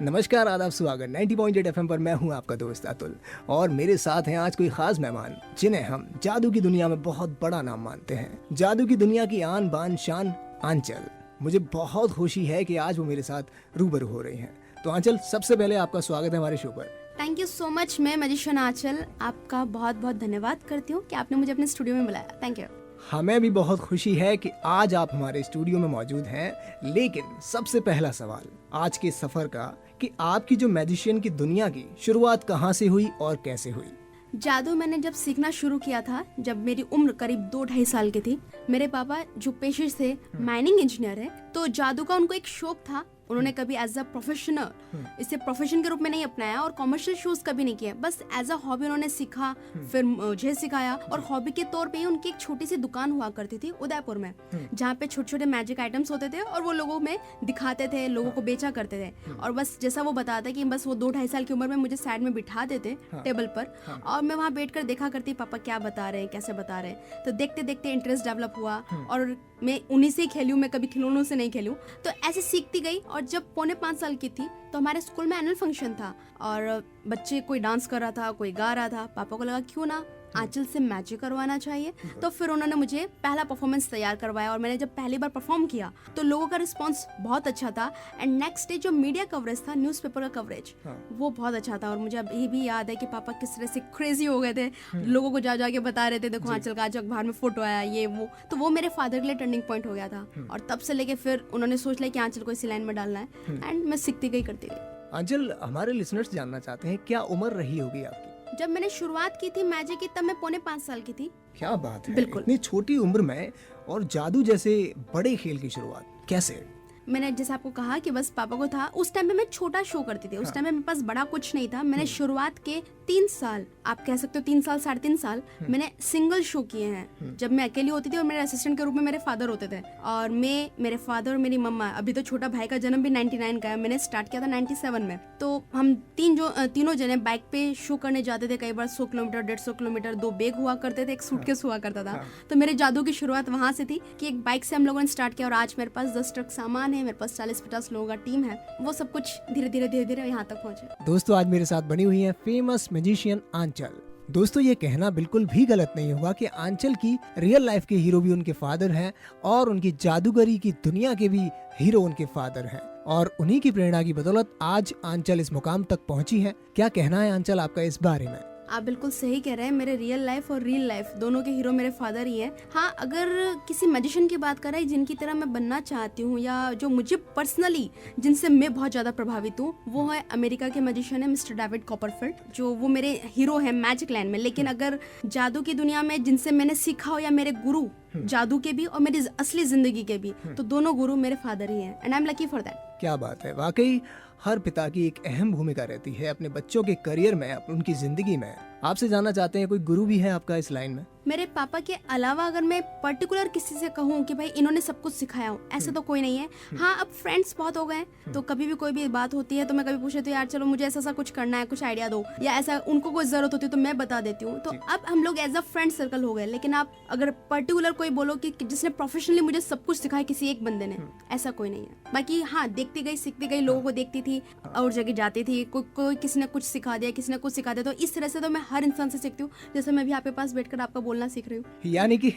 नमस्कार, आदाब, स्वागत 90.8 एफएम पर मैं हूं आपका दोस्त अतुल और मेरे साथ हैं आज कोई खास मेहमान जिन्हें हम जादू की दुनिया में बहुत बड़ा नाम मानते हैं। जादू की दुनिया की आन बान शान आंचल। मुझे बहुत खुशी है कि आज वो मेरे साथ रूबरू हो रही हैं। तो आंचल, सबसे पहले आपका स्वागत है हमारे शो पर। Thank you so much. मैं मैजिशियन आंचल आपका बहुत बहुत धन्यवाद करती हूँ कि आपने मुझे अपने स्टूडियो में बुलाया। Thank you. हमें भी बहुत खुशी है कि आज आप हमारे स्टूडियो में मौजूद हैं। लेकिन सबसे पहला सवाल आज के सफर का कि आपकी जो मैजिशियन की दुनिया की शुरुआत कहाँ से हुई और कैसे हुई? जादू मैंने जब सीखना शुरू किया था, जब मेरी उम्र करीब 2-2.5 साल की थी। मेरे पापा जो पेशे से माइनिंग इंजीनियर है, तो जादू का उनको एक शौक था। उन्होंने कभी एज अ प्रोफेशनल इसे प्रोफेशन के रूप में नहीं अपनाया और कमर्शियल शोज कभी नहीं किया। बस एज अ हॉबी उन्होंने सीखा, फिर मुझे सिखाया और हॉबी के तौर पे ही उनकी एक छोटी सी दुकान हुआ करती थी उदयपुर में, जहाँ पे छोटे छोटे मैजिक आइटम्स होते थे और वो लोगों में दिखाते थे, लोगों को बेचा करते थे। और बस जैसा वो बताते कि बस वो 2-2.5 साल की उम्र में मुझे साइड में बिठा देते टेबल पर, और मैं वहाँ बैठ कर देखा करती पापा क्या बता रहे हैं, कैसे बता रहे हैं। तो देखते देखते इंटरेस्ट डेवलप हुआ और मैं उन्हीं से ही खेली हूँ, मैं कभी खिलौनों से नहीं खेली हूँ। तो ऐसे सीखती गई और जब 4.5 साल की थी तो हमारे स्कूल में एनुअल फंक्शन था और बच्चे कोई डांस कर रहा था, कोई गा रहा था। पापा को लगा क्यों ना आंचल से मैजिक करवाना चाहिए, तो फिर उन्होंने मुझे पहला परफॉर्मेंस तैयार करवाया और मैंने जब पहली बार परफॉर्म किया तो लोगों का रिस्पांस बहुत अच्छा था। एंड नेक्स्ट डे जो मीडिया कवरेज था, न्यूज़पेपर का कवरेज, वो बहुत अच्छा था। और मुझे अब ये भी याद है कि पापा किस तरह से क्रेजी हो गए थे, लोगों को जा जाके बता रहे थे देखो आंचल का आज अखबार में फोटो आया, ये वो। तो वो मेरे फादर के लिए टर्निंग पॉइंट हो गया था और तब से लेके फिर उन्होंने सोच लिया कि आंचल को इसी लाइन में डालना है एंड मैं सीखती गई, करती गई। आंचल, हमारे लिसनर्स जानना चाहते हैं क्या उम्र रही होगी आपकी? जब मैंने शुरुआत की थी मैजिक की तब मैं 4.5 साल की थी। क्या बात है, बिल्कुल। इतनी छोटी उम्र में और जादू जैसे बड़े खेल की शुरुआत कैसे? मैंने जैसे आपको कहा कि बस पापा को था, उस टाइम में मैं छोटा शो करती थी। उस टाइम में मेरे पास बड़ा कुछ नहीं था। मैंने शुरुआत के 3 साल, आप कह सकते हो 3 साल 3.5 साल मैंने सिंगल शो किए हैं, जब मैं अकेली होती थी और मेरे असिस्टेंट के रूप में मेरे फादर होते थे। और मैं, मेरे फादर और मेरी मम्मा, अभी तो छोटा भाई का जन्म भी 99 का है, मैंने स्टार्ट किया था 97 में। तो हम तीनों जने बाइक पे शो करने जाते थे। कई बार 100 किलोमीटर 150 किलोमीटर, 2 बैग हुआ करते थे, एक सूटकेस हुआ करता था। तो मेरे जादू की शुरुआत वहाँ से थी कि एक बाइक से हम लोगों ने स्टार्ट किया और आज मेरे पास 10 ट्रक सामान है, मेरे पास 40-50 लोगों का टीम है। वो सब कुछ धीरे धीरे यहाँ तक पहुंचे। दोस्तों, आज मेरे साथ बनी हुई है फेमस मैजिशियन आंचल। दोस्तों, ये कहना बिल्कुल भी गलत नहीं होगा कि आंचल की रियल लाइफ के हीरो भी उनके फादर हैं और उनकी जादूगरी की दुनिया के भी हीरो उनके फादर हैं, और उन्हीं की प्रेरणा की बदौलत आज आंचल इस मुकाम तक पहुंची है। क्या कहना है आंचल आपका इस बारे में? आप बिल्कुल सही कह रहे हैं। मेरे रियल लाइफ और रील लाइफ दोनों के हीरो मेरे फादर ही हैं। हाँ, अगर किसी मैजिशियन की बात करें जिनकी तरह मैं बनना चाहती हूँ या जो मुझे पर्सनली, जिनसे मैं बहुत ज़्यादा प्रभावित हूँ, वो है अमेरिका के मैजिशियन है मिस्टर डेविड कॉपरफील्ड, जो वो मेरे हीरो हैं मैजिक लैंड में। लेकिन अगर जादू की दुनिया में जिनसे मैंने सीखा हो या मेरे गुरु जादू के भी और मेरी असली जिंदगी के भी, तो दोनों गुरु मेरे फादर ही हैं and I am lucky for that. क्या बात है, वाकई हर पिता की एक अहम भूमिका रहती है अपने बच्चों के करियर में, उनकी जिंदगी में। आपसे जानना चाहते हैं कोई गुरु भी है आपका इस लाइन में? मेरे पापा के अलावा अगर मैं पर्टिकुलर किसी से कहूँ कि भाई इन्होंने सब कुछ सिखाया हो, ऐसे तो कोई नहीं है। हाँ, अब फ्रेंड्स बहुत हो गए, तो कभी भी कोई भी बात होती है तो मैं कभी पूछे तो यार चलो मुझे ऐसा कुछ करना है, कुछ आइडिया दो, या ऐसा उनको कोई जरूरत होती है तो मैं बता देती हूँ। तो अब हम लोग एज अ फ्रेंड सर्कल हो गए। लेकिन आप अगर पर्टिकुलर कोई बोलो कि जिसने प्रोफेशनली मुझे सब कुछ सिखाया किसी एक बंदे ने, ऐसा कोई नहीं है। बाकी हाँ, देखती गई, सीखती गई, लोगों को देखती थी और जगह जाती थी, कोई किसी ने कुछ सिखा दिया, किसी ने कुछ सिखा दिया। तो इस तरह से तो मैं हर इंसान से सीखती हूँ, जैसे मैं भी आपके पास बैठकर आपका बोलना सीख रही हूँ। यानी कि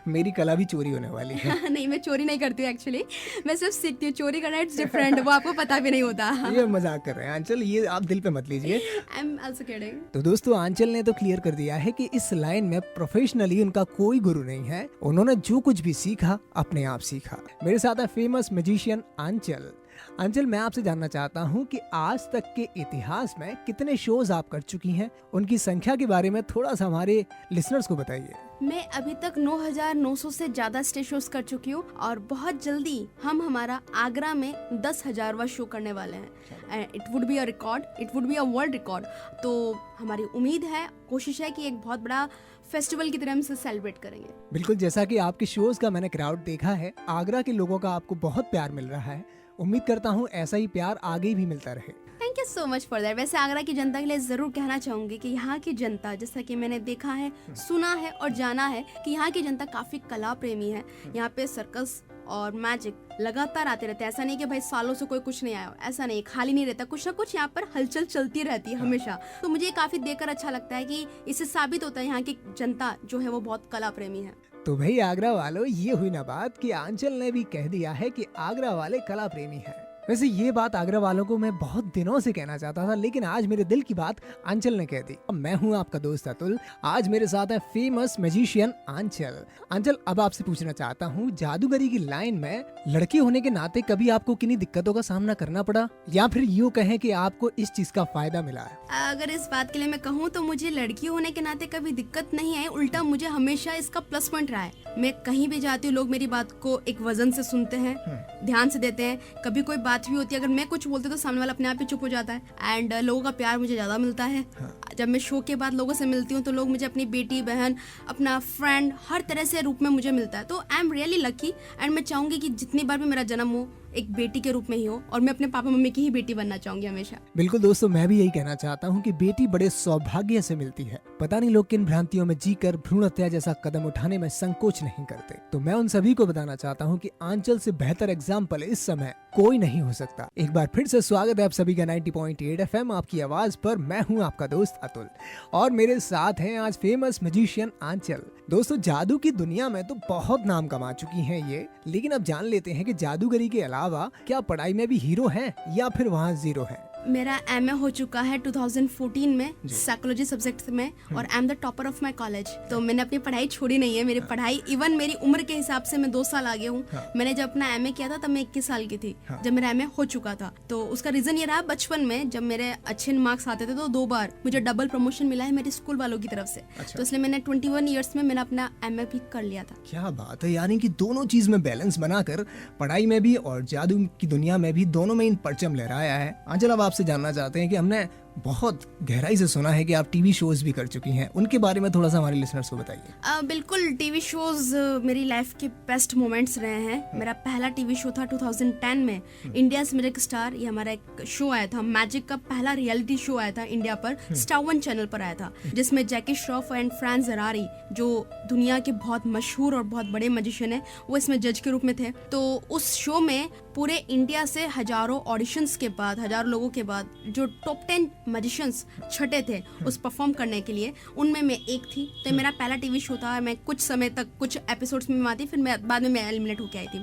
मेरी कला भी चोरी होने वाली है। नहीं, मैं चोरी नहीं करती हूँ एक्चुअली, मैं सिर्फ सीखती हूँ। चोरी करना इट्स डिफरेंट, वो आपको पता भी नहीं होता। ये मजाक कर रहे हैं आंचल, ये आप दिल पे मत लीजिए। I am also kidding. तो दोस्तों, आंचल ने तो क्लियर कर दिया है कि इस लाइन में प्रोफेशनली उनका कोई गुरु नहीं है, उन्होंने जो कुछ भी सीखा अपने आप सीखा। मेरे साथ है फेमस मैजिशियन आंचल। आंचल, मैं आपसे जानना चाहता हूँ कि आज तक के इतिहास में कितने शोज आप कर चुकी हैं, उनकी संख्या के बारे में थोड़ा सा हमारे लिसनर्स को बताइए। मैं अभी तक 9,900 से ज्यादा स्टेज शोज कर चुकी हूँ और बहुत जल्दी हम हमारा आगरा में 10,000वां शो करने वाले हैं। It would be a record, it would be a world record. तो हमारी उम्मीद है, कोशिश है कि एक बहुत बड़ा फेस्टिवल की तरह हम इसे सेलिब्रेट करेंगे। बिल्कुल, जैसा कि आपके शोज का मैंने क्राउड देखा है, आगरा के लोगों का आपको बहुत प्यार मिल रहा है। उम्मीद करता हूँ ऐसा ही प्यार आगे भी मिलता रहे। Thank you so much for that. वैसे आगरा की जनता के लिए ज़रूर कहना चाहूँगी कि यहाँ की जनता, जैसा कि मैंने देखा है, सुना है और जाना है कि यहाँ की जनता काफ़ी कला प्रेमी है। यहाँ पे सर्कस और मैजिक लगातार आते रहते हैं। ऐसा नहीं कि भाई सालों से कोई कुछ नहीं आया, ऐसा नहीं, खाली नहीं रहता, कुछ ना कुछ यहाँ पर हलचल चलती रहती है हमेशा। तो मुझे काफी देखकर अच्छा लगता है कि इससे साबित होता है यहाँ की जनता जो है वो बहुत कला प्रेमी है। तो भाई आगरा वालों, ये हुई ना बात कि आंचल ने भी कह दिया है कि आगरा वाले कला प्रेमी हैं। वैसे ये बात आगरा वालों को मैं बहुत दिनों से कहना चाहता था, लेकिन आज मेरे दिल की बात आंचल ने कह दी। मैं हूँ आपका दोस्त अतुल, आज मेरे साथ है फेमस मैजिशियन आंचल। आंचल, अब आपसे पूछना चाहता हूँ, जादूगरी की लाइन में लड़की होने के नाते कभी आपको किन्हीं दिक्कतों का सामना करना पड़ा, या फिर यूँ कहें कि आपको इस चीज का फायदा मिला है? अगर इस बात के लिए मैं कहूँ तो मुझे लड़की होने के नाते कभी दिक्कत नहीं है, उल्टा मुझे हमेशा इसका प्लस पॉइंट रहा है। मैं कहीं भी जाती हूँ, लोग मेरी बात को एक वजन से सुनते हैं, ध्यान से देते हैं। कभी कोई बात भी होती है, अगर मैं कुछ बोलती तो सामने वाला अपने आप ही चुप हो जाता है। एंड लोगों का प्यार मुझे ज्यादा मिलता है। जब मैं शो के बाद लोगों से मिलती हूँ तो लोग मुझे अपनी बेटी, बहन, अपना फ्रेंड, हर तरह से रूप में मुझे मिलता है। तो I am really lucky and मैं चाहूंगी कि जितनी बार भी मेरा जन्म हो एक बेटी के रूप में ही हो, और मैं अपने पापा मम्मी की ही बेटी बनना चाहूंगी हमेशा। बिल्कुल दोस्तों, मैं भी यही कहना चाहता हूँ कि बेटी बड़े सौभाग्य से मिलती है। पता नहीं लोग किन भ्रांतियों में जीकर भ्रूण हत्या जैसा कदम उठाने में संकोच नहीं करते। तो मैं उन सभी को बताना चाहता हूँ कि आंचल से बेहतर एग्जाम्पल इस समय कोई नहीं हो सकता। एक बार फिर से स्वागत है आप सभी का 90.8 FM आपकी आवाज पर। मैं हूँ आपका दोस्त अतुल और मेरे साथ हैं आज फेमस मैजिशियन आंचल। दोस्तों, जादू की दुनिया में तो बहुत नाम कमा चुकी हैं ये, लेकिन अब जान लेते हैं कि जादूगरी के अलावा क्या पढ़ाई में भी हीरो हैं या फिर वहाँ जीरो हैं। मेरा MA हो चुका है 2014 में साइकोलॉजी सब्जेक्ट में, और I am the topper of my college. तो मैंने अपनी पढ़ाई छोड़ी नहीं है। मेरी पढ़ाई इवन मेरी उम्र के हिसाब से मैं 2 साल आगे हूँ। मैंने जब अपना MA किया था तब मैं 21 साल की थी, जब मेरा MA हो चुका था। तो उसका रीजन ये रहा, बचपन में जब मेरे अच्छे मार्क्स आते थे तो 2 बार मुझे डबल प्रमोशन मिला है मेरे स्कूल वालों की तरफ से। तो इसलिए मैंने 21 ईयर्स में मैंने अपना MA भी कर लिया था। क्या बात है, यानी कि दोनों चीज में बैलेंस बनाकर पढ़ाई में भी और जादू की दुनिया में भी दोनों में इन परचम लहराया है। आंचल, अब आपसे जानना चाहते हैं कि हमने बहुत गहराई से सुना है कि आप टीवी शोज भी कर चुकी हैं, उनके बारे में थोड़ा सा हमारे लिसनर्स को बताइए। बिल्कुल, टीवी शोज मेरी लाइफ के बेस्ट मोमेंट्स रहे हैं। मेरा पहला टीवी शो था 2010 में, इंडियाज मिल्क स्टार। ये हमारा एक शो आया था, मैजिक का पहला रियलिटी शो आया था इंडिया पर, स्टार 1 चैनल पर आया था, जिसमें जैकी श्रॉफ एंड फ्रांस जरारी, जो दुनिया के बहुत मशहूर और बहुत बड़े मैजिशियन है, वो इसमें जज के रूप में थे। तो उस शो में पूरे इंडिया से हजारों ऑडिशंस के बाद, हजारों लोगों के बाद जो टॉप 10 मैजिशियंस छटे थे उस परफॉर्म करने के लिए, उनमें मैं एक थी। तो मेरा पहला टीवी शो था। मैं कुछ समय तक कुछ एपिसोड्स में आती, फिर मैं बाद में मैं एलिमिनेट होके आई थी।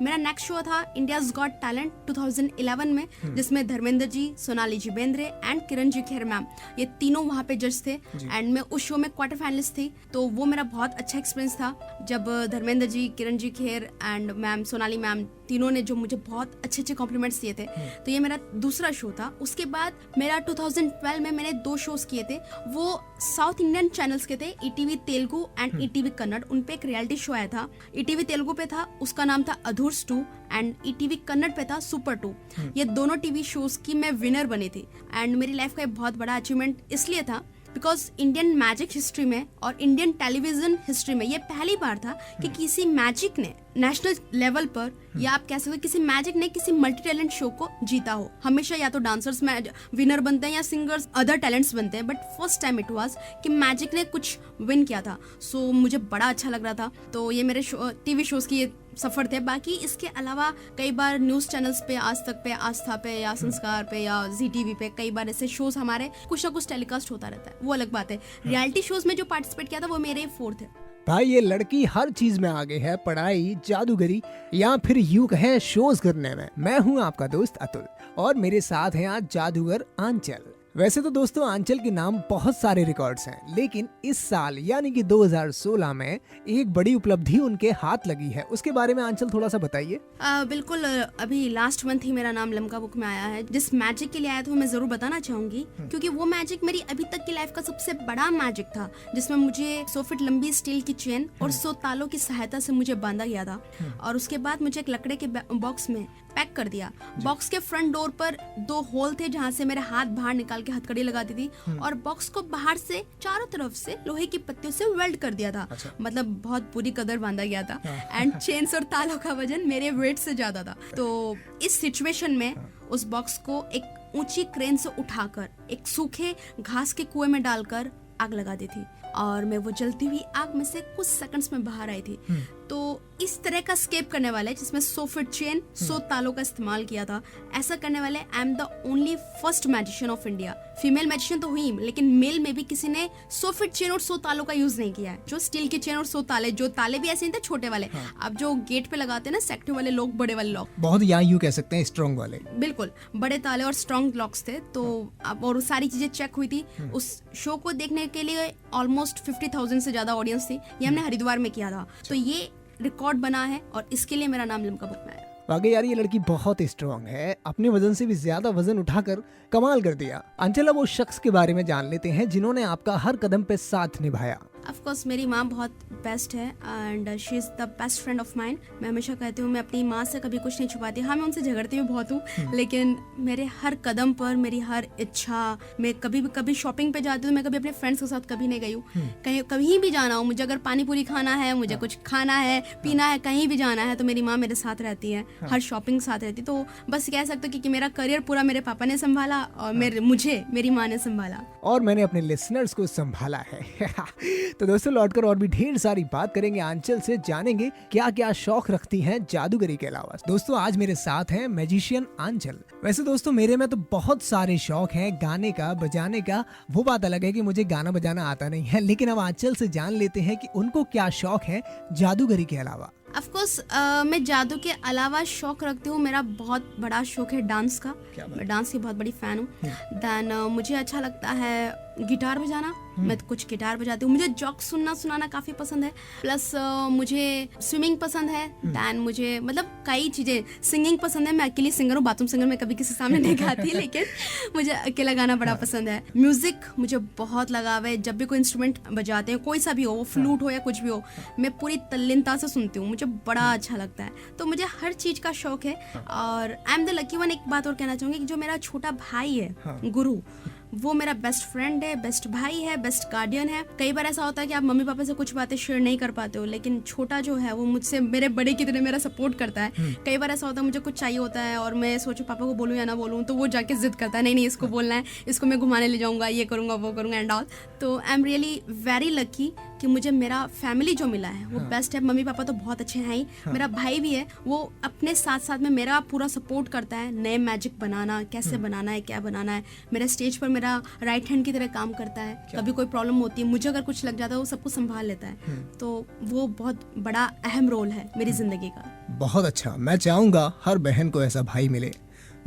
मेरा नेक्स्ट शो था इंडियाज गॉट टैलेंट 2011 में, जिसमें धर्मेंद्र जी, सोनाली जी बेंद्रे एंड किरण जी खेर मैम, ये तीनों वहाँ पे जज थे। एंड मैं उस शो में क्वार्टर फाइनलिस्ट थी। तो वो मेरा बहुत अच्छा एक्सपीरियंस था, जब Dharmendra ji, Kiran ji Kher and ma'am Sonali ma'am तीनों ने जो मुझे बहुत अच्छे अच्छे कॉम्प्लीमेंट्स दिए थे। तो ये मेरा दूसरा शो था। उसके बाद मेरा 2012 में मैंने 2 शोज किए थे, वो साउथ इंडियन चैनल्स के थे, ETV Telugu and ETV Kannada. उन पे एक रियलिटी शो आया था। ETV तेलुगु पे था, उसका नाम था अधूर्स 2, एंड ETV कन्नड़ पे था सुपर 2। ये दोनों टीवी शोज की मैं विनर बनी थी। एंड मेरी लाइफ का एक बहुत बड़ा अचीवमेंट इसलिए था बिकॉज इंडियन मैजिक हिस्ट्री में और इंडियन टेलीविजन हिस्ट्री में ये पहली बार था कि किसी मैजिक ने नेशनल लेवल पर, या आप कह सकते हो किसी मैजिक ने किसी मल्टी टैलेंट शो को जीता हो। हमेशा या तो डांसर्स में विनर बनते हैं या सिंगर्स अदर टैलेंट्स बनते हैं, but first time it was कि मैजिक ने कुछ विन किया था। सो मुझे बड़ा अच्छा लग रहा था। तो ये मेरे टीवी शोज की ये सफर थे। बाकी इसके अलावा कई बार न्यूज चैनल्स पे, आज तक पे, आस्था पे, या संस्कार पे, या ZTV पे कई बार ऐसे शोज हमारे कुछ ना कुछ टेलीकास्ट होता रहता है, वो अलग बात है। रियलिटी शोज में जो पार्टिसिपेट किया था वो मेरे 4th है। भाई, ये लड़की हर चीज में आगे है, पढ़ाई, जादूगरी या फिर यूं कहें शोज करने में। मैं हूं आपका दोस्त अतुल और मेरे साथ हैं आज जादूगर आंचल। वैसे तो दोस्तों आंचल के नाम बहुत सारे रिकॉर्ड्स हैं, लेकिन इस साल यानी कि 2016 में एक बड़ी उपलब्धि उनके हाथ लगी है। उसके बारे में आंचल थोड़ा सा बताइए। बिल्कुल, अभी लास्ट मंथ ही मेरा नाम लिम्का बुक में आया है। जिस मैजिक के लिए आया था मैं जरूर बताना चाहूंगी, क्योंकि वो मैजिक मेरी अभी तक की लाइफ का सबसे बड़ा मैजिक था, जिसमें मुझे 100 फीट लंबी स्टील की चेन और 100 तालों की सहायता से मुझे बांधा गया था। और उसके बाद मुझे एक लकड़े के बॉक्स में पैक कर दिया। बॉक्स के फ्रंट डोर पर 2 होल थे जहाँ से मेरे हाथ बाहर निकाल के हथकड़ी लगाती थी, और बॉक्स को बाहर से चारों तरफ से लोहे की पत्तियों से वेल्ड कर दिया था। मतलब बहुत पूरी कदर बांधा गया था। एंड चेन्स और तालों का वजन मेरे वेट से ज्यादा था। तो इस सिचुएशन में उस बॉक्स को एक ऊंची क्रेन से उठाकर एक सूखे घास के कुएं में डालकर आग लगा दी थी। और मैं वो जलती हुई आग में से कुछ सेकंड्स में बाहर आई थी। तो इस तरह का स्केप करने वाले जिसमें 100 फीट चेन 100 तालों का इस्तेमाल किया था, ऐसा करने वाले I am the only first magician of India. Female magician तो हुई, लेकिन मेल में भी किसी ने 100 फीट चेन और 100 तालों का यूज नहीं किया है। जो स्टील की चेन और 100 ताले, जो ताले भी ऐसे नहीं थे छोटे वाले, अब जो गेट पे लगाते हैं ना सेक्टिव वाले लोग, बड़े वाले लॉक, बहुत या यूं कह सकते हैं स्ट्रॉन्ग वाले, बिल्कुल बड़े ताले और स्ट्रॉन्ग लॉक्स थे। तो अब और सारी चीजें चेक हुई थी। उस शो को देखने के लिए ऑलमोस्ट 50,000 से ज्यादा ऑडियंस थी। ये हमने हरिद्वार में किया था, तो ये रिकॉर्ड बना है और इसके लिए मेरा नाम लिम्का बुक में आया। वाकई यार ये लड़की बहुत स्ट्रांग है, अपने वजन से भी ज्यादा वजन उठाकर कमाल कर दिया। अंचल, अब उस शख्स के बारे में जान लेते हैं जिन्होंने आपका हर कदम पे साथ निभाया। ऑफ कोर्स मेरी माँ बहुत बेस्ट है and she is the best friend of mine. मैं हमेशा कहती हूँ मैं अपनी माँ से कभी कुछ नहीं छुपाती। हाँ, मैं उनसे झगड़ती भी बहुत हूँ, लेकिन मेरे हर कदम पर मेरी हर इच्छा, मैं कभी शॉपिंग पे जाती हूँ, मैं कभी अपने फ्रेंड्स के साथ कभी नहीं गई हूँ। कहीं कहीं भी जाना हो, मुझे अगर पानी पूरी खाना है, मुझे कुछ खाना है, पीना है, कहीं भी जाना है, तो मेरी माँ मेरे साथ रहती है। हर शॉपिंग साथ रहती। तो बस कह सकते हो कि मेरा करियर पूरा मेरे पापा ने संभाला और मुझे मेरी माँ ने संभाला, और मैंने अपने लिसनर्स को संभाला है। तो दोस्तों, लौटकर और भी ढेर सारी बात करेंगे आंचल से, जानेंगे क्या क्या शौक रखती हैं जादूगरी के अलावा। दोस्तों, आज मेरे साथ हैं मैजिशियन आंचल। वैसे दोस्तों, मेरे में तो बहुत सारे शौक हैं, गाने का, बजाने का। वो बात अलग है कि मुझे गाना बजाना आता नहीं है, लेकिन अब आंचल से जान लेते हैं कि उनको क्या शौक है जादूगरी के अलावा। ऑफ कोर्स मैं जादू के अलावा शौक रखती हूँ। मेरा बहुत बड़ा शौक है डांस का। मैं डांस की बहुत बड़ी फैन हूँ। देन मुझे अच्छा लगता है गिटार बजाना। मैं कुछ गिटार बजाती हूँ। मुझे जोक सुनाना काफ़ी पसंद है। प्लस मुझे स्विमिंग पसंद है। देन मुझे मतलब कई चीज़ें, सिंगिंग पसंद है। मैं अकेली सिंगर हूँ, बाथरूम सिंगर मैं कभी किसी सामने नहीं गाती, लेकिन मुझे अकेला गाना बड़ा पसंद है। म्यूज़िक मुझे बहुत लगाव है। जब भी कोई इंस्ट्रूमेंट बजाते हैं, कोई सा भी हो, वो फ्लूट हो या कुछ भी हो, मैं पूरी तल्लीनता से सुनती हूँ। मुझे बड़ा अच्छा लगता है। तो मुझे हर चीज़ का शौक है। और I am the lucky one. एक बात और कहना चाहूँगी कि जो मेरा छोटा भाई है गुरु, वो मेरा बेस्ट फ्रेंड है, बेस्ट भाई है, बेस्ट गार्डियन है। कई बार ऐसा होता है कि आप मम्मी पापा से कुछ बातें शेयर नहीं कर पाते हो, लेकिन छोटा जो है वो मुझसे मेरे बड़े की तरह मेरा सपोर्ट करता है। कई बार ऐसा होता है मुझे कुछ चाहिए होता है और मैं सोचूं पापा को बोलूं या ना बोलूं, तो वो जाके जिद करता है, नहीं इसको बोलना है, इसको मैं घुमाने ले जाऊंगा, ये करूंगा, वो करूंगा एंड ऑल। तो I am really very lucky कि मुझे मेरा फैमिली जो मिला है वो बेस्ट है। मम्मी पापा तो बहुत अच्छे हैं ही। मेरा भाई भी है, वो अपने साथ साथ में मेरा पूरा सपोर्ट करता है। नए मैजिक बनाना, कैसे बनाना है, क्या बनाना है, मेरा स्टेज पर मेरा राइट हैंड की तरह काम करता है। कभी कोई प्रॉब्लम होती है, मुझे अगर कुछ लग जाता है, वो सब कुछ संभाल लेता है। तो वो बहुत बड़ा अहम रोल है मेरी जिंदगी का। बहुत अच्छा। मैं चाहूंगा हर बहन को ऐसा भाई मिले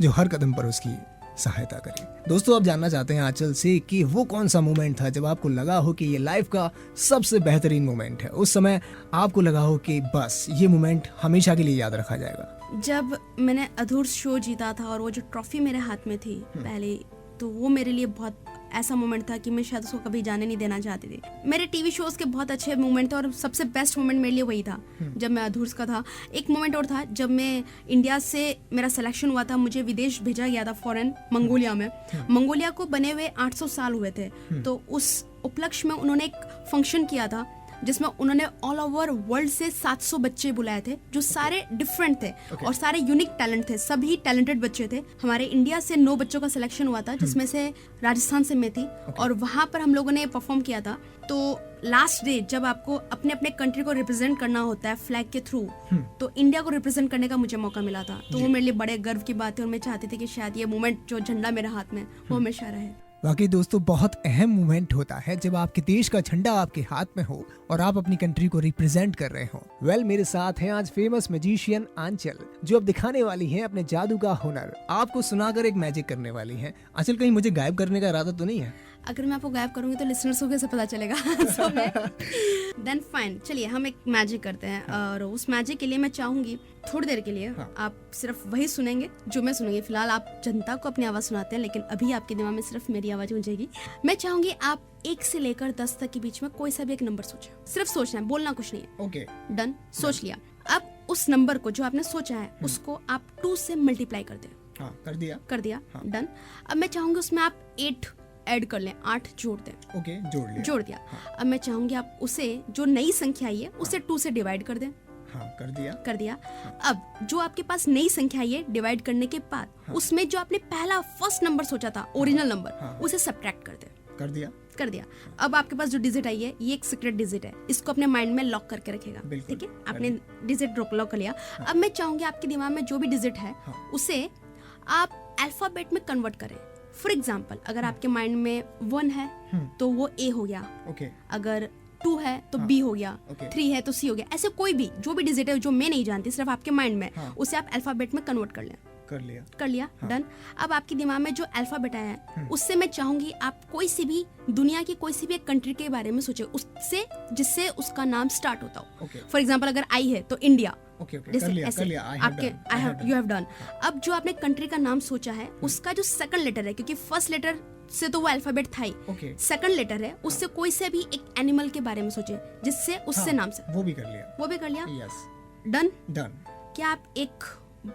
जो हर कदम पर उसकी सहायता करे। दोस्तों, अब जानना चाहते हैं आंचल से कि वो कौन सा मोमेंट था जब आपको लगा हो कि ये लाइफ का सबसे बेहतरीन मोमेंट है। उस समय आपको लगा हो कि बस ये मोमेंट हमेशा के लिए याद रखा जाएगा। जब मैंने अधूर शो जीता था और वो जो ट्रॉफी मेरे हाथ में थी पहले, तो वो मेरे लिए बहुत ऐसा मोमेंट था कि मैं शायद उसको कभी जाने नहीं देना चाहती थी। मेरे टीवी शोज के बहुत अच्छे मोमेंट थे और सबसे बेस्ट मोमेंट मेरे लिए वही था जब मैं अधूर्स का था। एक मोमेंट और था जब मैं इंडिया से मेरा सिलेक्शन हुआ था, मुझे विदेश भेजा गया था, फॉरेन, मंगोलिया में। मंगोलिया को बने हुए 800 साल हुए थे। तो उस उपलक्ष्य में उन्होंने एक फंक्शन किया था जिसमें उन्होंने ऑल ओवर वर्ल्ड से 700 बच्चे बुलाए थे, जो सारे डिफरेंट थे और सारे यूनिक टैलेंट थे। सभी टैलेंटेड बच्चे थे। हमारे इंडिया से 9 बच्चों का सिलेक्शन हुआ था, जिसमें से राजस्थान से मैं थी। और वहाँ पर हम लोगों ने परफॉर्म किया था। तो लास्ट डे जब आपको अपने अपने कंट्री को रिप्रेजेंट करना होता है फ्लैग के थ्रू, तो इंडिया को रिप्रेजेंट करने का मुझे मौका मिला था। तो वो मेरे लिए बड़े गर्व की बात है और मैं चाहती थी कि शायद ये मोमेंट जो झंडा मेरे हाथ में वो हमेशा रहे। वाकई दोस्तों, बहुत अहम मोमेंट होता है जब आपके देश का झंडा आपके हाथ में हो और आप अपनी कंट्री को रिप्रेजेंट कर रहे हो। वेल, मेरे साथ हैं आज फेमस मैजिशियन आंचल, जो अब दिखाने वाली हैं अपने जादू का हुनर। आपको सुनाकर एक मैजिक करने वाली हैं। आंचल, कहीं मुझे गायब करने का इरादा तो नहीं है? अगर मैं आपको गायब करूंगी तो लिसनर्स को कैसे पता चलेगा? देन फाइन, चलिए हम एक मैजिक करते हैं। और उस मैजिक के लिए मैं चाहूंगी थोड़ी देर के लिए आप सिर्फ वही सुनेंगे जो मैं सुनूंगी। फिलहाल आप जनता को अपनी आवाज सुनाते हैं, लेकिन अभी आपके दिमाग में सिर्फ मेरी आवाज गूंजेगी। मैं चाहूंगी आप 1 से लेकर 10 तक के बीच में कोई सा भी एक नंबर सोचें। सिर्फ सोचना है, बोलना कुछ नहीं है। ओके, डन, सोच लिया। अब उस नंबर को जो आपने सोचा है उसको आप 2 से मल्टीप्लाई कर दें। कर दिया। डन। अब मैं चाहूंगी उसमें आप 8 ऐड कर लें, 8 जोड़ दें। ओके, जोड़ दिया। अब मैं चाहूंगी आप उसे जो नई संख्या आई है उसे 2 से डिवाइड कर दें। कर दिया। अब जो आपके पास नई संख्या आई है, डिवाइड करने के बाद उसमें जो आपने पहला फर्स्ट नंबर सोचा था, ओरिजिनल नंबर, उसे सब्ट्रैक्ट कर दें। कर दिया। कर दिया। अब आपके पास जो डिजिट आई है ये एक सीक्रेट डिजिट है, इसको अपने माइंड में लॉक करके रखेगा। बिल्कुल। ठीक है, आपने डिजिट लॉक कर लिया। अब मैं चाहूंगी आपके दिमाग में जो भी डिजिट है उसे आप अल्फाबेट में कन्वर्ट करें। फॉर एग्जाम्पल, अगर आपके माइंड में 1 है तो वो ए हो गया, ओके। अगर 2 है तो बी हो गया, 3 है तो सी हो गया। ऐसे कोई भी जो भी डिजिट है जो मैं नहीं जानती, सिर्फ आपके माइंड में, उसे आप अल्फाबेट में कन्वर्ट कर लें। कर लिया। डन। अब आपके दिमाग में जो अल्फाबेट आया है उससे मैं चाहूंगी आप कोई सी भी दुनिया की कोई सी भी एक कंट्री के बारे में सोचे, उससे जिससे उसका नाम स्टार्ट होता हो। फॉर एग्जाम्पल, अगर आई है तो इंडिया। You have done. अब जो आपने कंट्री का नाम सोचा है उसका जो सेकंड लेटर है, क्योंकि फर्स्ट लेटर से तो वो अल्फाबेट था ही, सेकंड लेटर है, उससे कोई से भी एक एनिमल के बारे में सोचे जिससे उससे नाम से। वो भी कर लिया। डन। क्या आप एक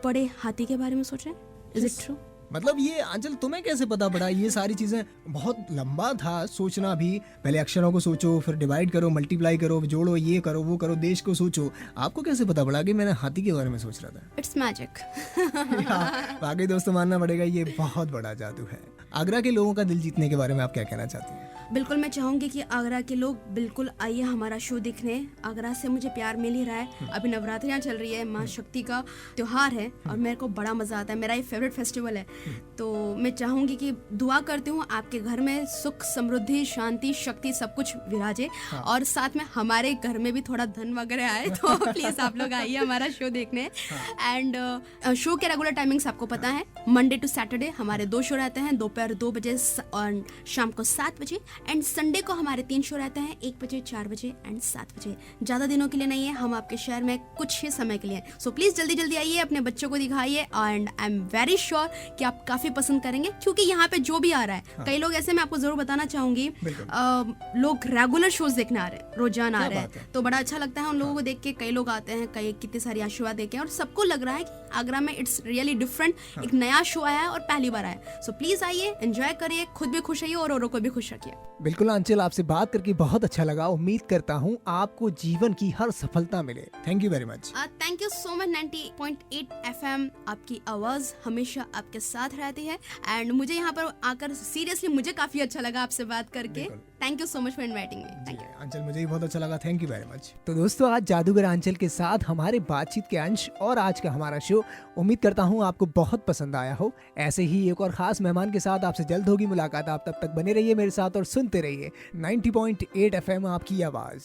बड़े हाथी के बारे में सोच रहे हैं? Is it true? मतलब ये आंचल तुम्हें कैसे पता पड़ा? ये सारी चीजें बहुत लंबा था सोचना भी। पहले अक्षरों को सोचो, फिर डिवाइड करो, मल्टीप्लाई करो, जोड़ो, ये करो, वो करो, देश को सोचो। आपको कैसे पता पड़ा कि मैंने हाथी के बारे में सोच रहा था? It's magic. बाकी दोस्तों मानना पड़ेगा, ये बहुत बड़ा जादू है। आगरा के लोगों का दिल जीतने के बारे में आप क्या कहना चाहती हैं? बिल्कुल, मैं चाहूंगी कि आगरा के लोग बिल्कुल आइए हमारा शो देखने। आगरा से मुझे प्यार मिल ही रहा है। अभी नवरात्रियां चल रही है, माँ शक्ति का त्योहार है और मेरे को बड़ा मजा आता है, मेरा ये फेवरेट फेस्टिवल है। तो मैं चाहूंगी कि दुआ करती हूँ आपके घर में सुख, समृद्धि, शांति, शक्ति सब कुछ विराजे। और साथ में हमारे घर में भी थोड़ा धन वगैरह आए। तो प्लीज आप लोग आइए हमारा शो देखने। एंड शो के रेगुलर टाइमिंग्स आपको पता है, मंडे टू सैटरडे हमारे 2 शो रहते हैं, दोपहर 2 बजे और शाम को 7 बजे। एंड संडे को हमारे 3 शो रहते हैं, 1 बजे, 4 बजे एंड 7 बजे। ज्यादा दिनों के लिए नहीं है, हम आपके शहर में कुछ ही समय के लिए। सो प्लीज जल्दी जल्दी आइए, अपने बच्चों को दिखाइए। And I am very sure कि आप काफी पसंद करेंगे, क्योंकि यहाँ पे जो भी आ रहा है, कई लोग ऐसे, मैं आपको जरूर बताना चाहूंगी, लोग रेगुलर शोज देखने आ रहे हैं, रोजाना आ रहे हैं। तो बड़ा अच्छा लगता है उन लोगों को देख के। कई लोग आते हैं, कई कितनी सारी आशीर्वाद देके, और सबको लग रहा है कि आगरा में इट्स रियली डिफरेंट, एक नया शो आया है और पहली बार आया है। सो प्लीज आइए, एंजॉय करिए, खुद भी खुश रहिए और औरों को भी खुश रखिए। बिल्कुल आंचल, आपसे बात करके बहुत अच्छा लगा। उम्मीद करता हूँ आपको जीवन की हर सफलता मिले। Thank you very much. Thank you so much. 90.8 FM आपकी आवाज हमेशा आपके साथ रहती है। एंड मुझे यहाँ पर आकर सीरियसली मुझे काफी अच्छा लगा आपसे बात करके। Thank you so much for inviting me. Thank you Aanchal, मुझे भी बहुत अच्छा लगा। Thank you very much. तो दोस्तों, आज जादूगर आंचल के साथ हमारे बातचीत के अंश और आज का हमारा शो, उम्मीद करता हूँ आपको बहुत पसंद आया हो। ऐसे ही एक और खास मेहमान के साथ आपसे जल्द होगी मुलाकात। आप तब तक बने रहिए मेरे साथ और सुनते रहिए 90.8 FM आपकी आवाज।